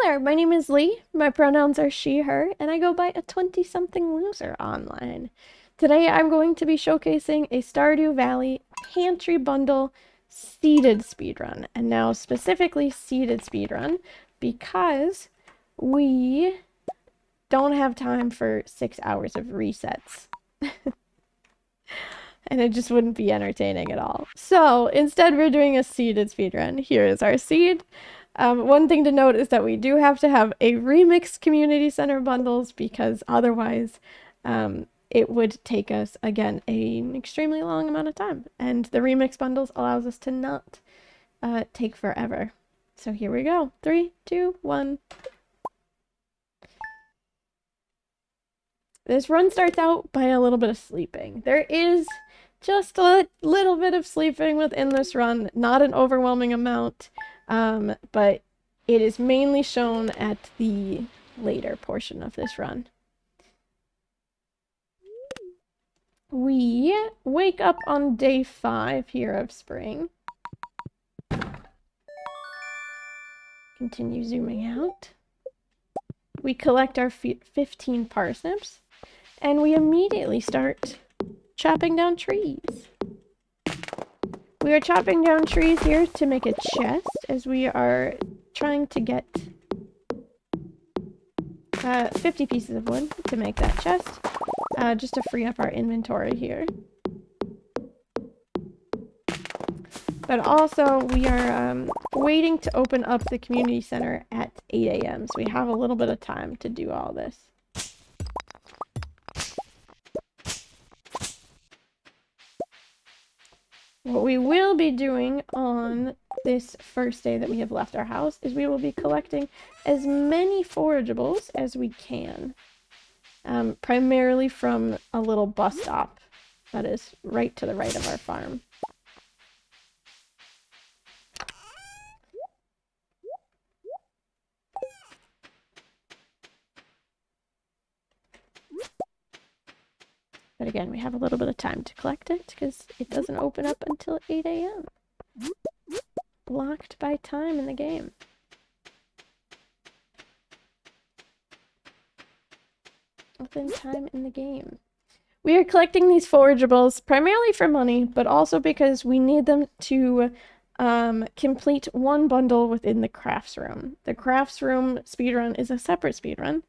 there, my name is Lee, my pronouns are she, her, and I go by a 20-something loser online. Today I'm going to be showcasing a Stardew Valley Pantry Bundle seeded speedrun, and now specifically seeded speedrun because we don't have time for 6 hours of resets. And it just wouldn't be entertaining at all. So instead we're doing a seeded speedrun. Here is our seed. One thing to note is that we do have to have a remixed community center bundles because otherwise it would take us, again, an extremely long amount of time. And the remix bundles allows us to not take forever. So here we go. 3, 2, 1. This run starts out by a little bit of sleeping. There is just a little bit of sleeping within this run, not an overwhelming amount, but it is mainly shown at the later portion of this run. We wake up on day 5 here of spring. Continue zooming out. We collect our 15 parsnips, and we immediately start chopping down trees. We are chopping down trees here to make a chest, as we are trying to get 50 pieces of wood to make that chest, just to free up our inventory here. But also, we are waiting to open up the community center at 8 a.m., so we have a little bit of time to do all this. What we will be doing on this first day that we have left our house is we will be collecting as many forageables as we can, primarily from a little bus stop that is right to the right of our farm. But again, we have a little bit of time to collect it because it doesn't open up until 8 a.m. Blocked by time in the game. Within time in the game. We are collecting these forageables primarily for money, but also because we need them to complete one bundle within the crafts room. The crafts room speedrun is a separate speedrun,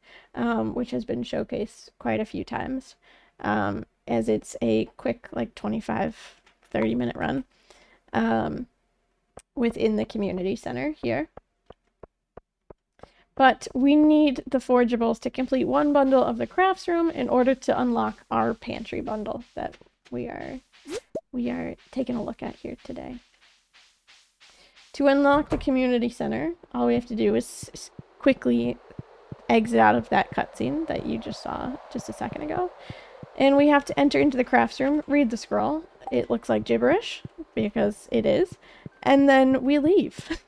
which has been showcased quite a few times. As it's a quick, like 25-30 minute run within the community center here. But we need the forageables to complete one bundle of the crafts room in order to unlock our pantry bundle that we are taking a look at here today. To unlock the community center, all we have to do is quickly exit out of that cutscene that you just saw just a second ago. And we have to enter into the crafts room, read the scroll. It looks like gibberish, because it is. And then we leave.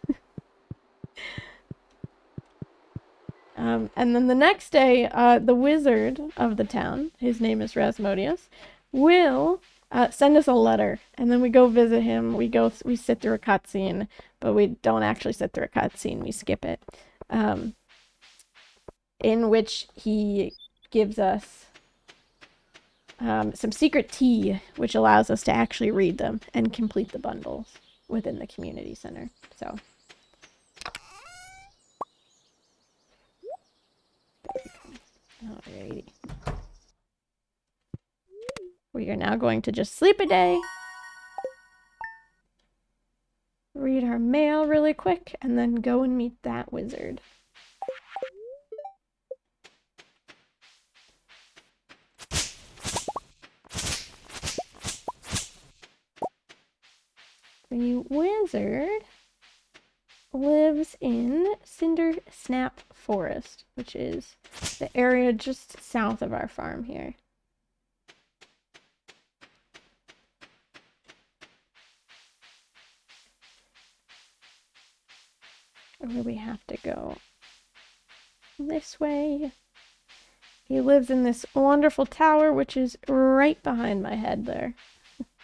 And then the next day, the wizard of the town, his name is Rasmodius, will send us a letter. And then we go visit him. We sit through a cutscene, but we don't actually sit through a cutscene. We skip it. In which he gives us some secret tea, which allows us to actually read them and complete the bundles within the community center. So, alrighty. We are now going to just sleep a day, read our mail really quick, and then go and meet that wizard. The wizard lives in Cinder Snap Forest, which is the area just south of our farm here. Where we have to go this way. He lives in this wonderful tower, which is right behind my head there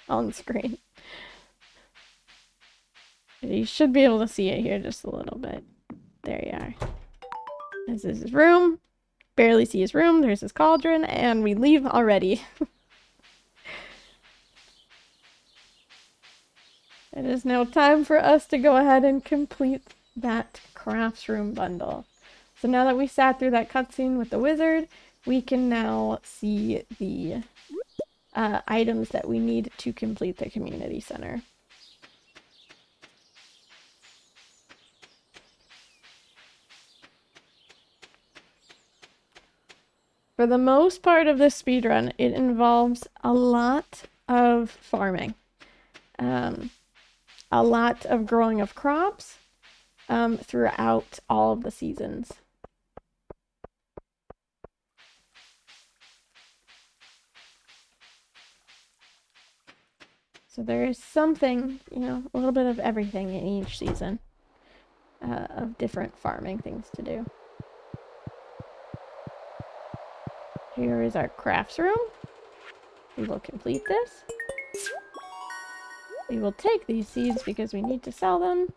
on screen. You should be able to see it here just a little bit. There you are. This is his room. Barely see his room. There's his cauldron, and we leave already. It is now time for us to go ahead and complete that crafts room bundle. So now that we sat through that cutscene with the wizard, we can now see the items that we need to complete the community center. For the most part of this speedrun, it involves a lot of farming. A lot of growing of crops throughout all of the seasons. So there is something, you know, a little bit of everything in each season of different farming things to do. Here is our crafts room. We will complete this. We will take these seeds because we need to sell them.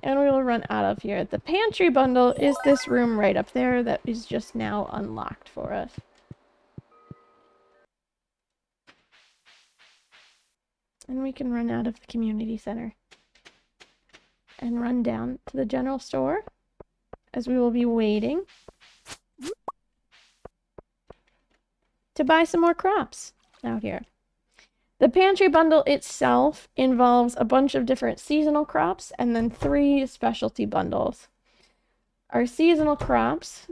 And we will run out of here. The pantry bundle is this room right up there that is just now unlocked for us. And we can run out of the community center. And run down to the general store, as we will be waiting to buy some more crops out here. The pantry bundle itself involves a bunch of different seasonal crops and then 3 specialty bundles. Our seasonal crops,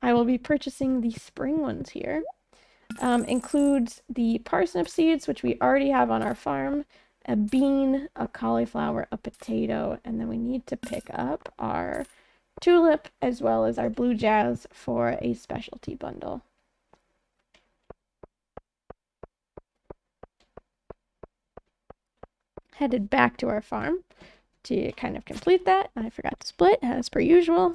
I will be purchasing the spring ones here, includes the parsnip seeds, which we already have on our farm, a bean, a cauliflower, a potato, and then we need to pick up our tulip as well as our blue jazz for a specialty bundle. Headed back to our farm to kind of complete that. I forgot to split, as per usual.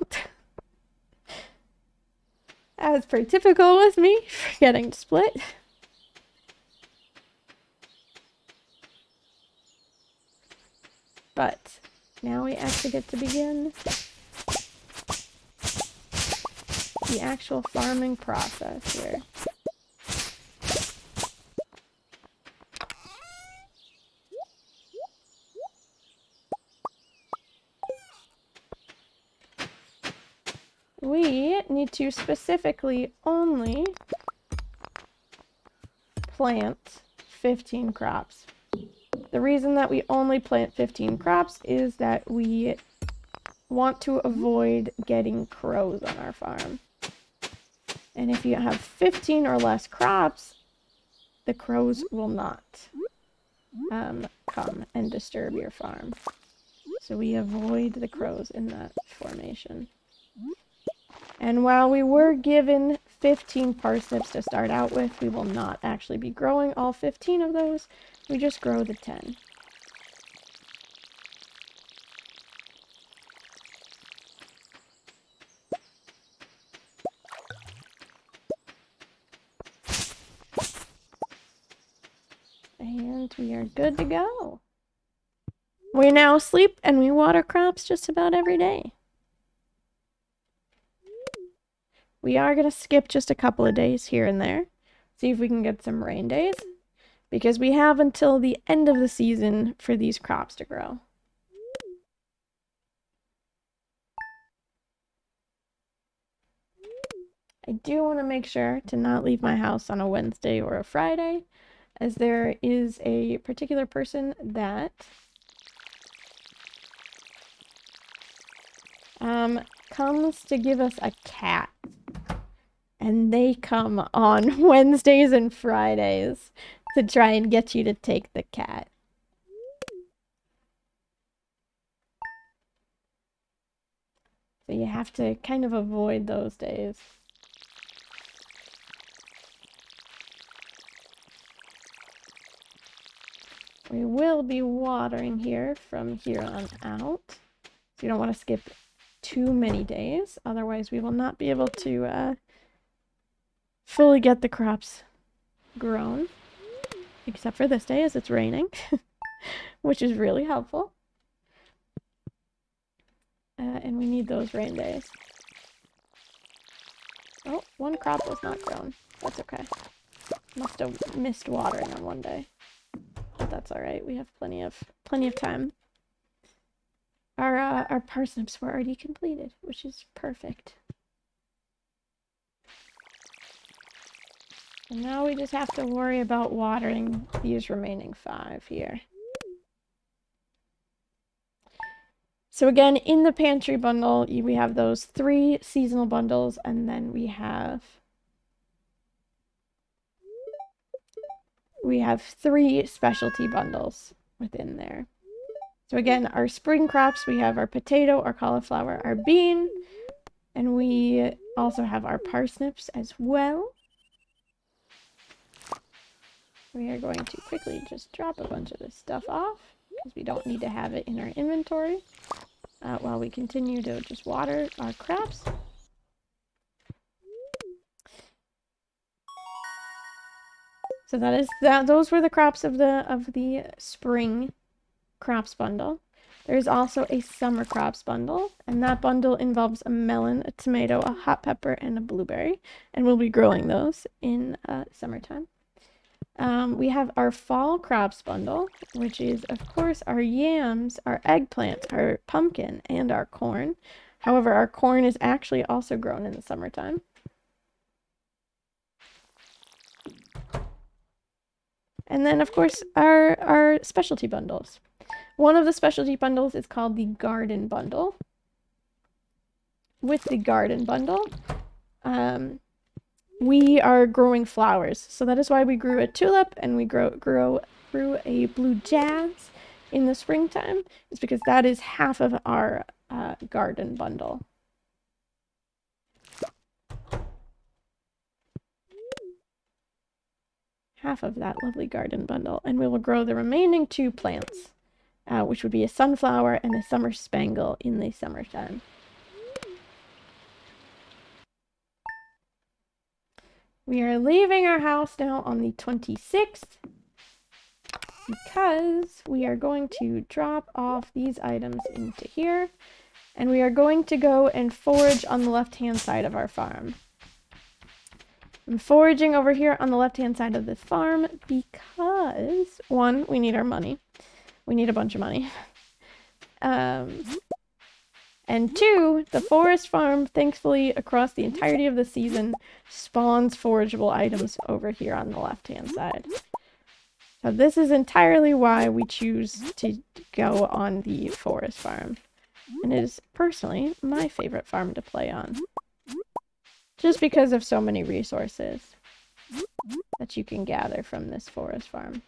As per typical with me, forgetting to split. But now we actually get to begin the actual farming process here. We need to specifically only plant 15 crops. The reason that we only plant 15 crops is that we want to avoid getting crows on our farm. And if you have 15 or less crops, the crows will not come and disturb your farm. So we avoid the crows in that formation. And while we were given 15 parsnips to start out with, we will not actually be growing all 15 of those. We just grow the 10. And we are good to go. We now sleep and we water crops just about every day. We are going to skip just a couple of days here and there. See if we can get some rain days. Because we have until the end of the season for these crops to grow. I do want to make sure to not leave my house on a Wednesday or a Friday, as there is a particular person that comes to give us a cat. And they come on Wednesdays and Fridays to try and get you to take the cat. So you have to kind of avoid those days. We will be watering here from here on out. So you don't want to skip too many days. Otherwise we will not be able to fully get the crops grown, except for this day as it's raining, which is really helpful. And we need those rain days. Oh, one crop was not grown. That's okay. Must have missed watering on one day. But that's alright. We have plenty of time. Our parsnips were already completed, which is perfect. And now we just have to worry about watering these remaining 5 here. So again, in the Pantry Bundle, we have those 3 seasonal bundles, and then we have 3 specialty bundles within there. So again, our spring crops, we have our potato, our cauliflower, our bean, and we also have our parsnips as well. We are going to quickly just drop a bunch of this stuff off because we don't need to have it in our inventory while we continue to just water our crops. So those were the crops of the spring crops bundle. There's also a summer crops bundle, and that bundle involves a melon, a tomato, a hot pepper, and a blueberry, and we'll be growing those in summertime. We have our fall crops bundle, which is, of course, our yams, our eggplant, our pumpkin, and our corn. However, our corn is actually also grown in the summertime. And then, of course, our specialty bundles. One of the specialty bundles is called the Garden Bundle. With the Garden Bundle, we are growing flowers. So that is why we grew a tulip and we grew a blue jazz in the springtime. It's because that is half of our garden bundle. Half of that lovely garden bundle. And we will grow the remaining 2 plants, which would be a sunflower and a summer spangle in the summertime. We are leaving our house now on the 26th because we are going to drop off these items into here, and we are going to go and forage on the left-hand side of our farm. I'm foraging over here on the left-hand side of the farm because, 1, we need our money. We need a bunch of money. And 2, the forest farm, thankfully, across the entirety of the season, spawns forageable items over here on the left-hand side. So this is entirely why we choose to go on the forest farm. And it is, personally, my favorite farm to play on. Just because of so many resources that you can gather from this forest farm.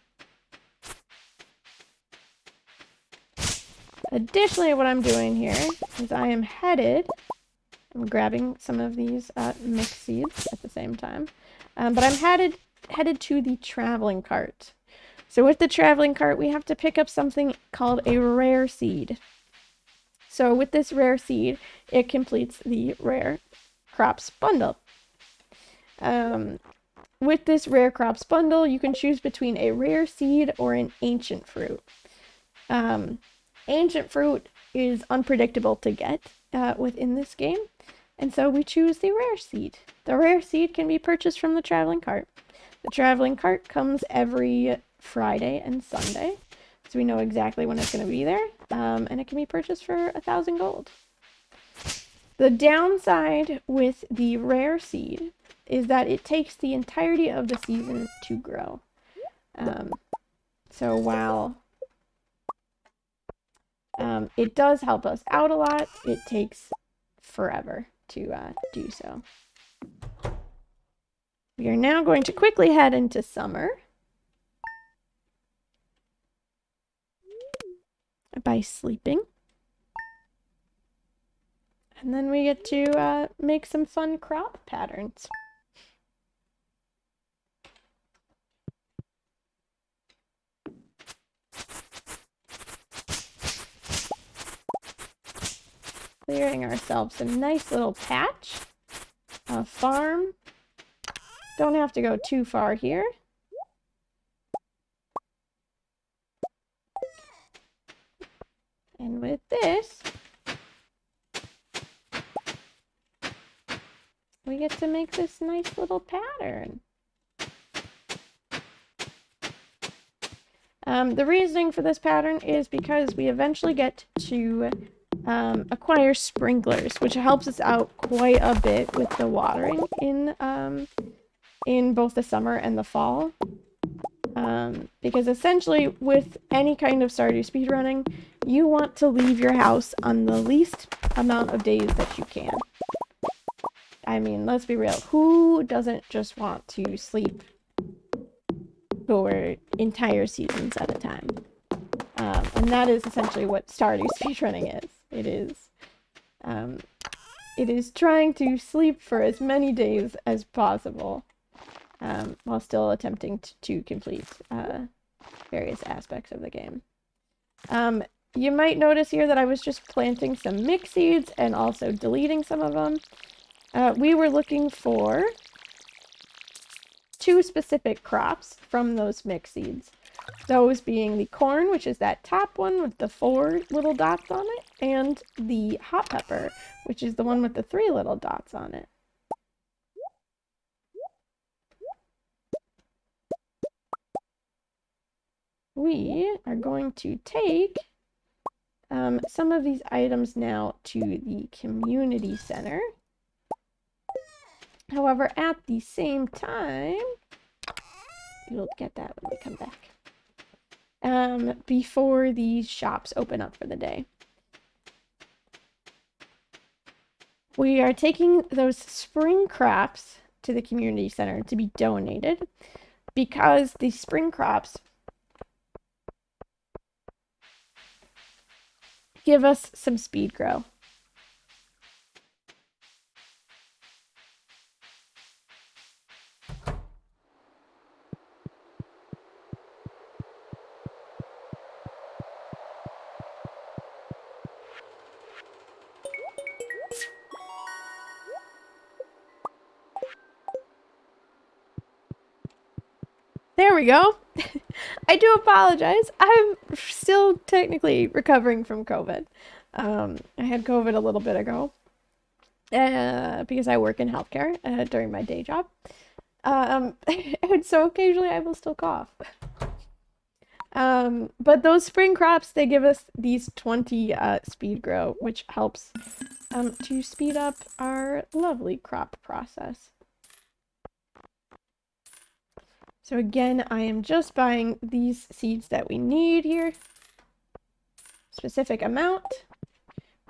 Additionally, what I'm doing here is I'm grabbing some of these mixed seeds at the same time, but I'm headed to the traveling cart. So with the traveling cart, we have to pick up something called a rare seed. So with this rare seed, it completes the rare crops bundle. With this rare crops bundle, you can choose between a rare seed or an ancient fruit. Ancient fruit is unpredictable to get within this game, and so we choose the rare seed. The rare seed can be purchased from the traveling cart. The traveling cart comes every Friday and Sunday, so we know exactly when it's going to be there, and it can be purchased for 1,000 gold. The downside with the rare seed is that it takes the entirety of the season to grow. So while it does help us out a lot, it takes forever to do so. We are now going to quickly head into summer by sleeping. And then we get to make some fun crop patterns. Clearing ourselves a nice little patch, a farm. Don't have to go too far here. And with this, we get to make this nice little pattern. The reasoning for this pattern is because we eventually get to acquire sprinklers, which helps us out quite a bit with the watering in both the summer and the fall. Because essentially with any kind of Stardew speedrunning, you want to leave your house on the least amount of days that you can. I mean, let's be real. Who doesn't just want to sleep for entire seasons at a time? And that is essentially what Stardew speedrunning is. It is trying to sleep for as many days as possible, while still attempting to complete various aspects of the game. You might notice here that I was just planting some mix seeds and also deleting some of them. We were looking for 2 specific crops from those mix seeds. Those being the corn, which is that top one with the 4 little dots on it, and the hot pepper, which is the one with the 3 little dots on it. We are going to take some of these items now to the community center. However, at the same time, you'll get that when we come back. Before these shops open up for the day. We are taking those spring crops to the community center to be donated because the spring crops give us some speed grow. There we go. I do apologize. I'm still technically recovering from COVID. I had COVID a little bit ago because I work in healthcare during my day job. And so occasionally I will still cough. But those spring crops, they give us these 20 speed grow, which helps to speed up our lovely crop process. So again, I am just buying these seeds that we need here. Specific amount.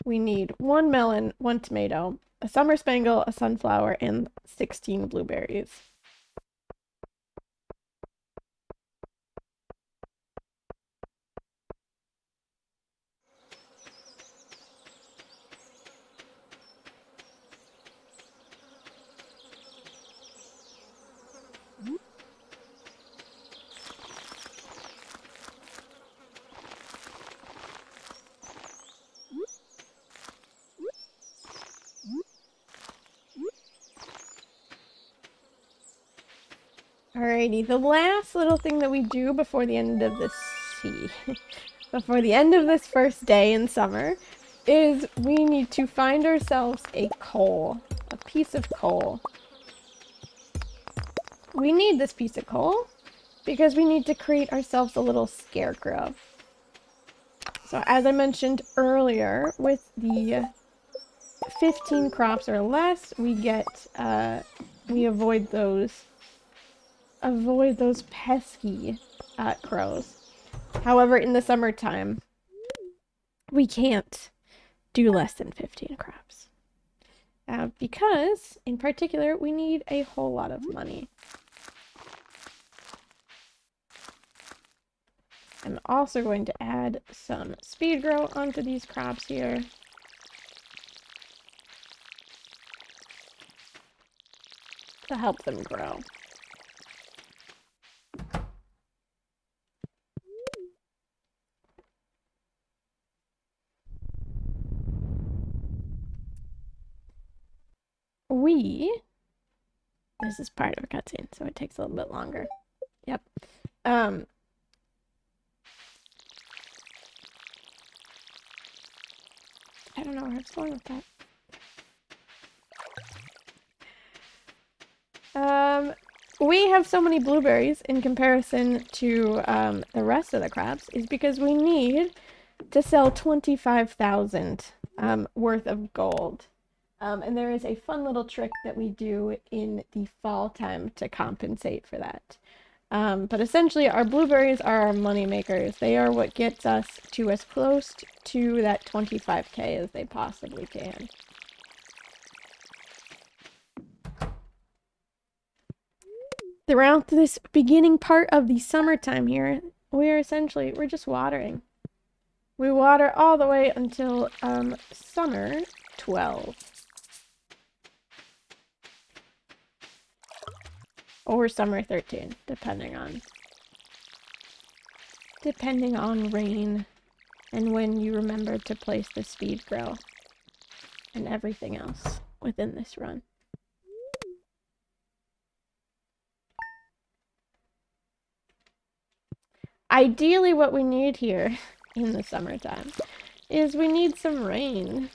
We need 1 melon, 1 tomato, a summer spangle, a sunflower, and 16 blueberries. Alrighty, the last little thing that we do before the end of this before the end of this first day in summer is we need to find ourselves a piece of coal. We need this piece of coal because we need to create ourselves a little scarecrow. So as I mentioned earlier, with the 15 crops or less, we avoid those pesky crows. However, in the summertime, we can't do less than 15 crops. Because, in particular, we need a whole lot of money. I'm also going to add some speed grow onto these crops here. To help them grow. This is part of a cutscene, so it takes a little bit longer. Yep. I don't know where it's going with that. We have so many blueberries in comparison to the rest of the crops is because we need to sell 25,000 worth of gold. And there is a fun little trick that we do in the fall time to compensate for that. But essentially, our blueberries are our money makers. They are what gets us to as close to that 25K as they possibly can. Throughout this beginning part of the summertime here, we're just watering. We water all the way until summer 12. Or summer 13, depending on rain and when you remember to place the speed grow and everything else within this run. Ideally, what we need here in the summertime is we need some rain.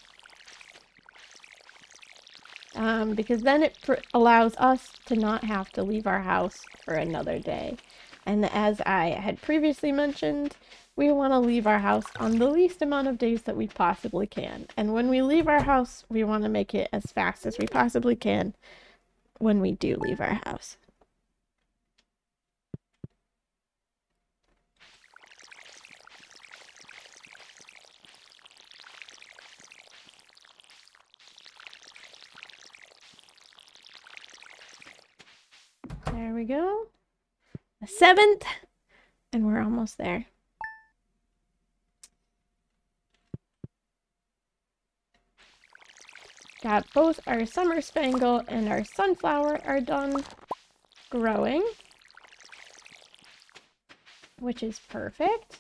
Because then it allows us to not have to leave our house for another day. And as I had previously mentioned, we want to leave our house on the least amount of days that we possibly can. And when we leave our house, we want to make it as fast as we possibly can when we do leave our house. There we go. The 7th, and we're almost there. Got both our summer spangle and our sunflower are done growing, which is perfect.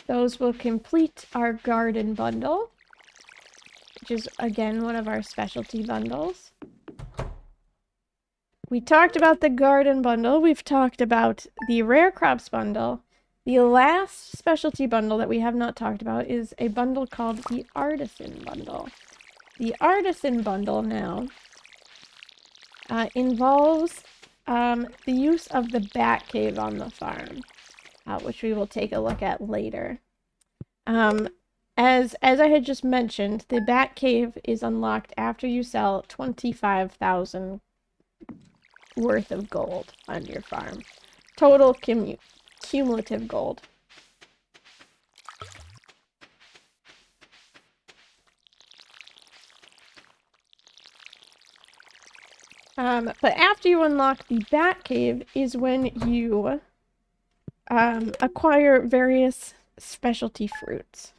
Those will complete our garden bundle, which is again one of our specialty bundles. We talked about the garden bundle. We've talked about the rare crops bundle. The last specialty bundle that we have not talked about is a bundle called the Artisan Bundle. The Artisan Bundle now involves the use of the bat cave on the farm, which we will take a look at later. As I had just mentioned, the bat cave is unlocked after you sell 25,000 worth of gold on your farm. Total cumulative gold. But after you unlock the bat cave is when you acquire various specialty fruits.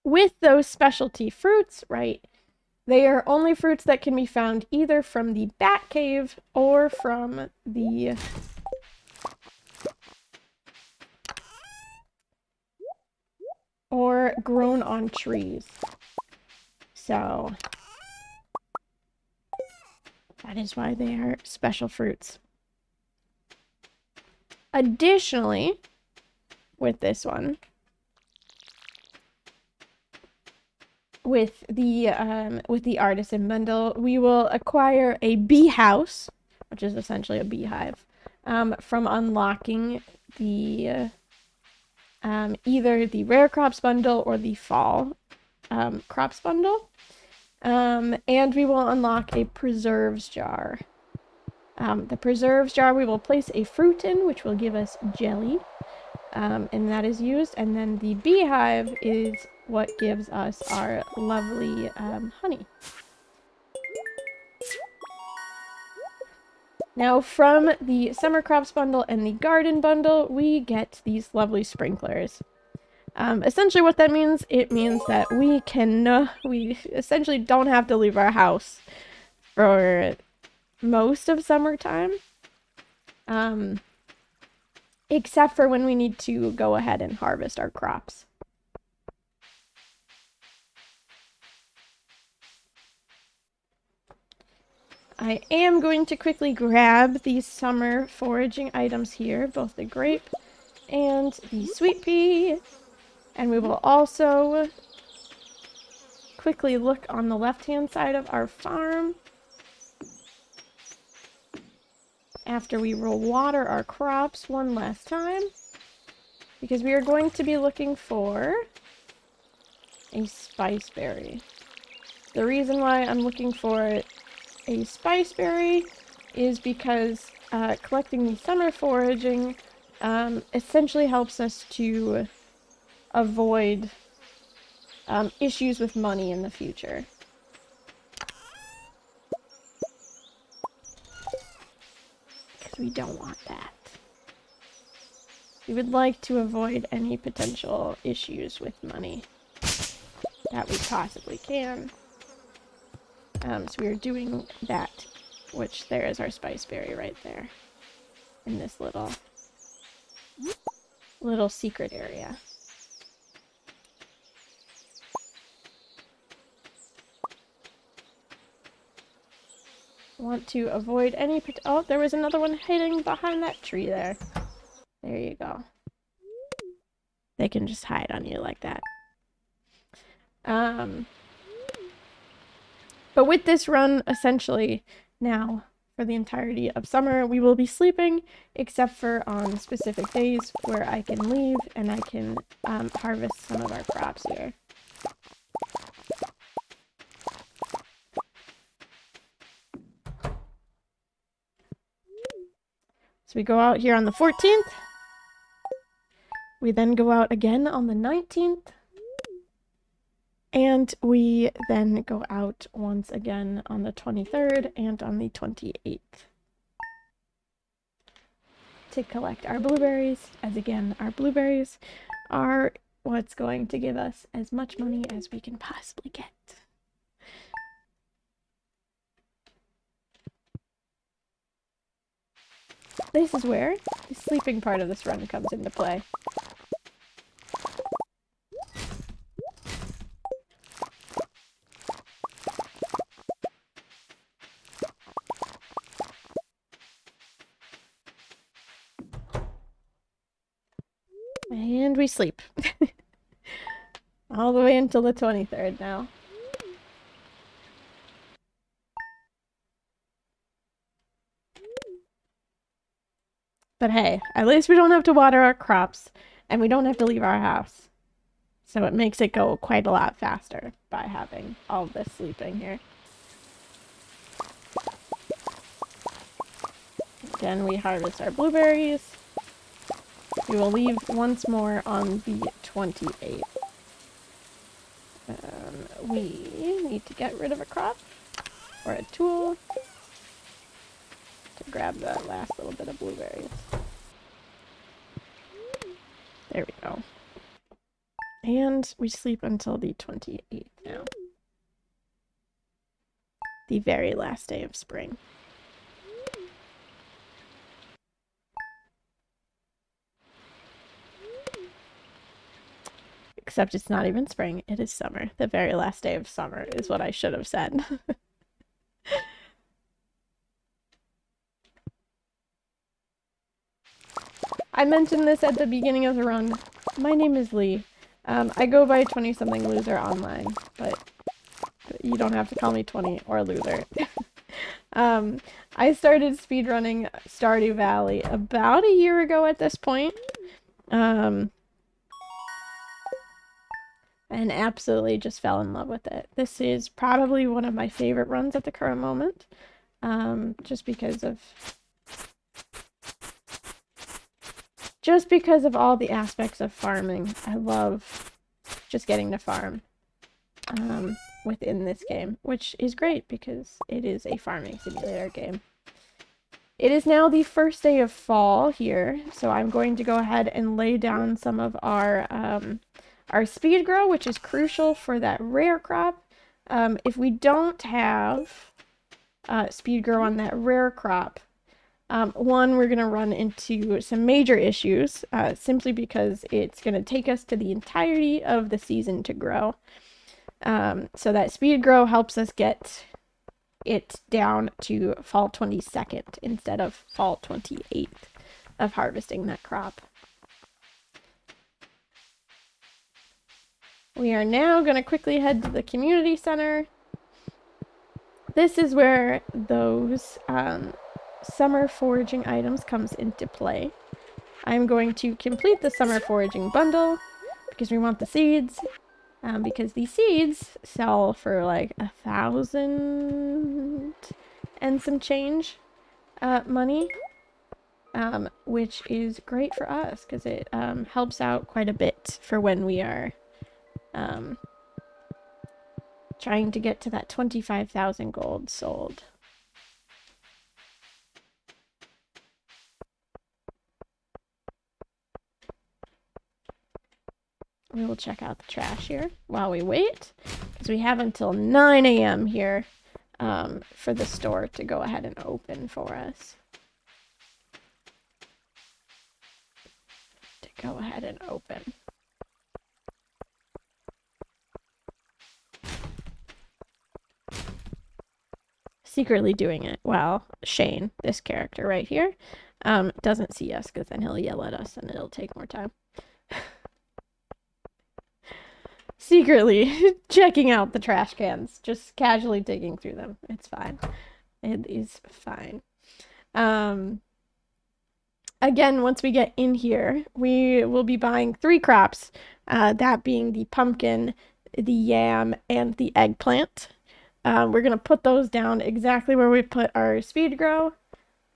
With those specialty fruits, right, they are only fruits that can be found either from the bat cave or from the or grown on trees. So that is why they are special fruits. Additionally, with this one, with the Artisan Bundle, we will acquire a bee house, which is essentially a beehive, from unlocking the either the rare crops bundle or the fall crops bundle. And we will unlock a preserves jar. The preserves jar we will place a fruit in, which will give us jelly, and that is used. And then the beehive is what gives us our lovely honey. Now, from the summer crops bundle and the garden bundle, we get these lovely sprinklers. Essentially what that means, it means that we essentially don't have to leave our house for most of summertime. except for when we need to go ahead and harvest our crops. I am going to quickly grab these summer foraging items here, both the grape and the sweet pea. And we will also quickly look on the left-hand side of our farm after we will water our crops one last time, because we are going to be looking for a spice berry. The reason why I'm looking for a spice berry is because collecting the summer foraging essentially helps us to avoid issues with money in the future. Because we don't want that. We would like to avoid any potential issues with money that we possibly can. So we are doing that, which there is our spice berry right there in this little secret area. Want to avoid any oh, there was another one hiding behind that tree there. There you go. They can just hide on you like that. But with this run, essentially, now, for the entirety of summer, we will be sleeping, except for on specific days where I can leave and I can harvest some of our crops here. So we go out here on the 14th. We then go out again on the 19th. And we then go out once again on the 23rd and on the 28th to collect our blueberries, as again, our blueberries are what's going to give us as much money as we can possibly get. This is where the sleeping part of this run comes into play. And we sleep. All the way until the 23rd now. But hey, at least we don't have to water our crops, and we don't have to leave our house. So it makes it go quite a lot faster by having all this sleeping here. Again, we harvest our blueberries. We will leave once more on the 28th. We need to get rid of a crop or a tool to grab the last little bit of blueberries. There we go. And we sleep until the 28th now. The very last day of spring. Except it's not even spring, it is summer. The very last day of summer is what I should have said. I mentioned this at the beginning of the run. My name is Lee. I go by 20-something loser online, but you don't have to call me 20 or loser. I started speedrunning Stardew Valley about a year ago at this point. And absolutely just fell in love with it. This is probably one of my favorite runs at the current moment. Just because of all the aspects of farming. I love just getting to farm within this game, which is great because it is a farming simulator game. It is now the first day of fall here, so I'm going to go ahead and lay down some of our speed grow, which is crucial for that rare crop. If we don't have speed grow on that rare crop, One, we're going to run into some major issues simply because it's going to take us to the entirety of the season to grow. So that speed grow helps us get it down to fall 22nd instead of fall 28th of harvesting that crop. We are now going to quickly head to the community center. This is where those summer foraging items comes into play. I'm going to complete the summer foraging bundle because we want the seeds. Because these seeds sell for like 1,000 and some change money, which is great for us because it helps out quite a bit for when we are trying to get to that 25,000 gold sold. We will check out the trash here while we wait, because we have until 9 a.m. here for the store to go ahead and open for us. Secretly doing it while Shane, this character right here, doesn't see us, because then he'll yell at us and it'll take more time. Secretly checking out the trash cans, just casually digging through them. It's fine. It is fine. Again, once we get in here, we will be buying 3 crops, that being the pumpkin, the yam, and the eggplant. We're going to put those down exactly where we put our speed grow.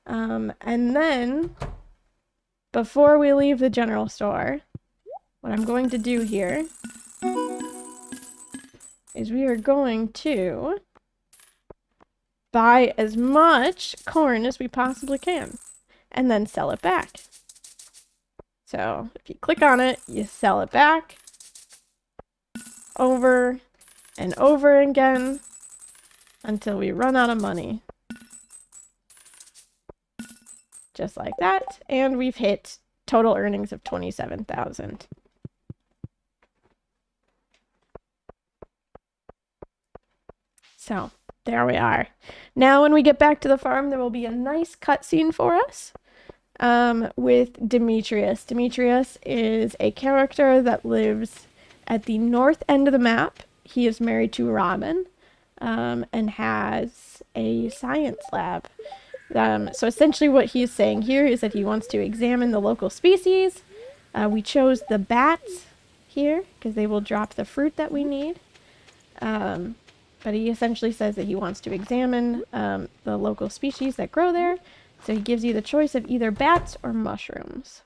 And then, before we leave the general store, what I'm going to do here is we are going to buy as much corn as we possibly can and then sell it back. So if you click on it, you sell it back over and over again until we run out of money. Just like that. And we've hit total earnings of 27,000. So there we are. Now when we get back to the farm, there will be a nice cutscene for us with Demetrius. Demetrius is a character that lives at the north end of the map. He is married to Robin and has a science lab. So essentially what he's saying here is that he wants to examine the local species. We chose the bats here because they will drop the fruit that we need. But he essentially says that he wants to examine the local species that grow there. So he gives you the choice of either bats or mushrooms.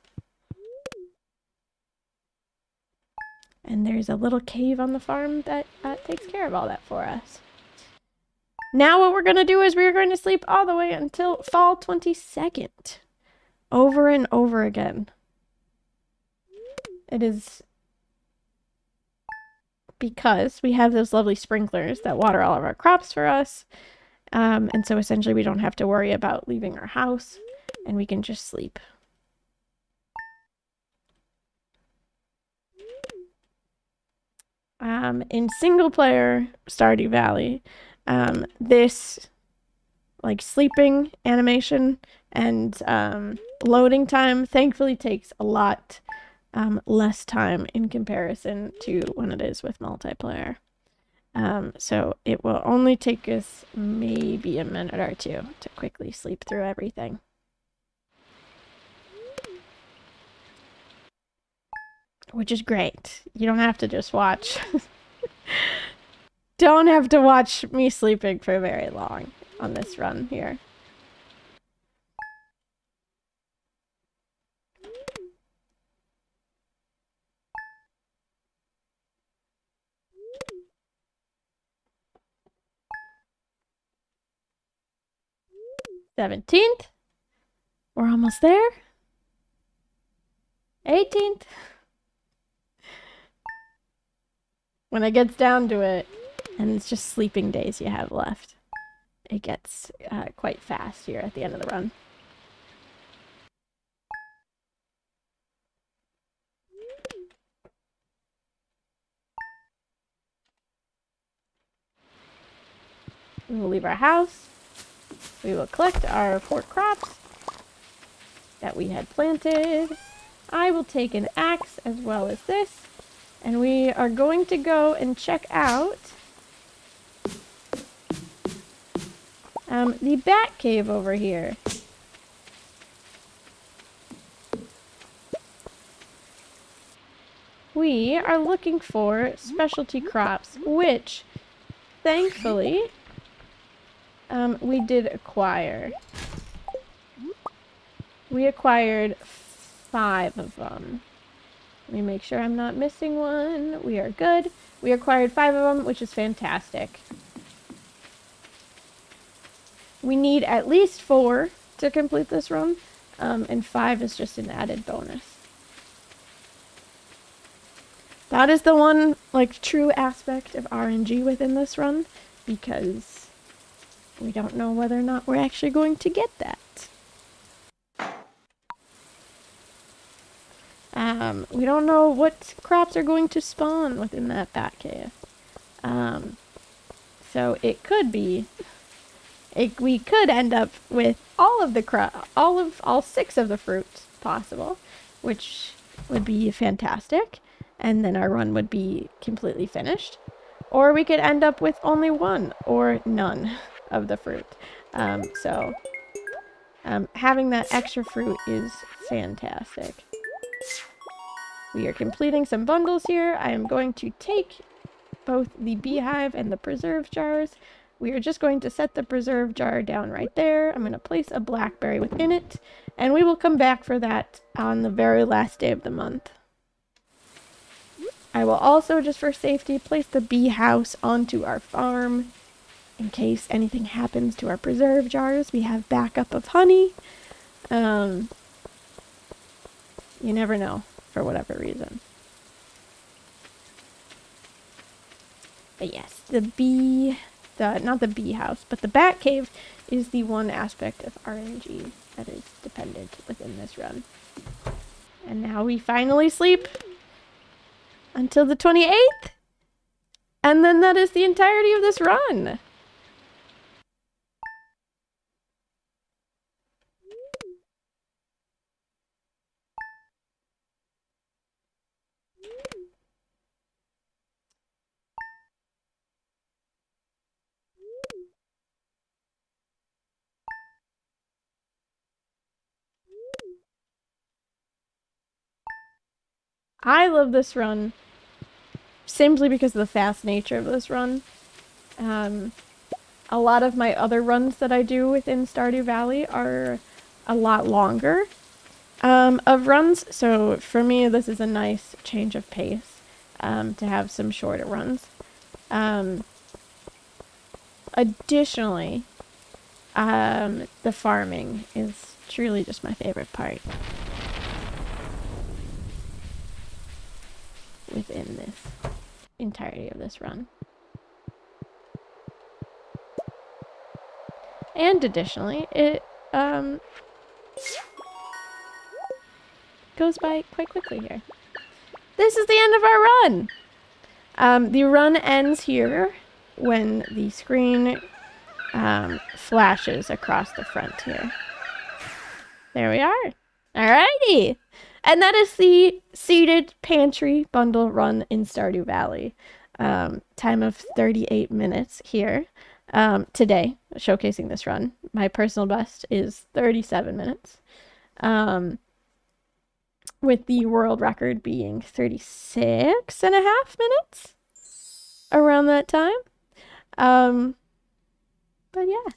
And there's a little cave on the farm that takes care of all that for us. Now what we're going to do is we're going to sleep all the way until fall 22nd. Over and over again. It is because we have those lovely sprinklers that water all of our crops for us. And so essentially we don't have to worry about leaving our house and we can just sleep. In single player Stardew Valley, this like sleeping animation and loading time thankfully takes a lot less time in comparison to when it is with multiplayer. So it will only take us maybe a minute or two to quickly sleep through everything. Which is great. You don't have to just watch. Don't have to watch me sleeping for very long on this run here. $17th. We're almost there. 18th. When it gets down to it, and it's just sleeping days you have left, it gets quite fast here at the end of the run. We will leave our house. We will collect our 4 crops that we had planted. I will take an axe as well as this. And we are going to go and check out the bat cave over here. We are looking for specialty crops, which, thankfully, we did acquire. We acquired 5 of them. Let me make sure I'm not missing one. We are good. We acquired 5 of them, which is fantastic. We need at least 4 to complete this run, and 5 is just an added bonus. That is the one, like, true aspect of RNG within this run, because we don't know whether or not we're actually going to get that. We don't know what crops are going to spawn within that bat cave. So it could be, we could end up with all 6 of the fruits possible, which would be fantastic, and then our run would be completely finished. Or we could end up with only 1 or none of the fruit. Having that extra fruit is fantastic. We are completing some bundles here. I am going to take both the beehive and the preserve jars. We are just going to set the preserve jar down right there. I'm going to place a blackberry within it, and we will come back for that on the very last day of the month. I will also, just for safety, place the bee house onto our farm in case anything happens to our preserve jars. We have backup of honey. You never know, for whatever reason. But yes, not the bee house, but the bat cave is the one aspect of RNG that is dependent within this run. And now we finally sleep until the 28th. And then that is the entirety of this run. I love this run simply because of the fast nature of this run. A lot of my other runs that I do within Stardew Valley are a lot longer of runs, so for me this is a nice change of pace to have some shorter runs. Additionally, the farming is truly just my favorite part within this entirety of this run. And additionally, it goes by quite quickly here. This is the end of our run! The run ends here when the screen flashes across the front here. There we are. Alrighty! And that is the seeded Pantry Bundle run in Stardew Valley. Time of 38 minutes here. Today, showcasing this run. My personal best is 37 minutes. With the world record being 36 and a half minutes around that time. But yeah.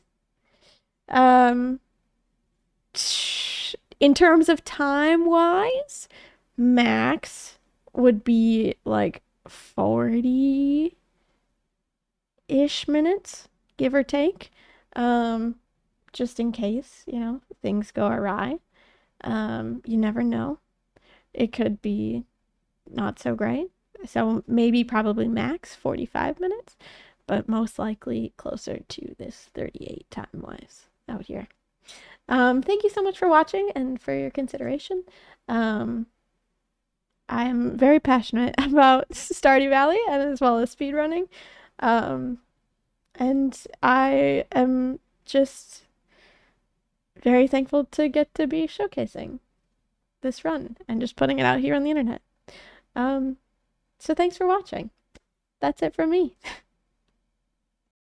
In terms of time-wise, max would be like 40-ish minutes, give or take. Just in case, things go awry. You never know. It could be not so great. So maybe probably max 45 minutes, but most likely closer to this 38 time-wise out here. Thank you so much for watching and for your consideration. I'm very passionate about Stardew Valley and as well as speedrunning. And I am just very thankful to get to be showcasing this run and just putting it out here on the internet. So thanks for watching. That's it for me.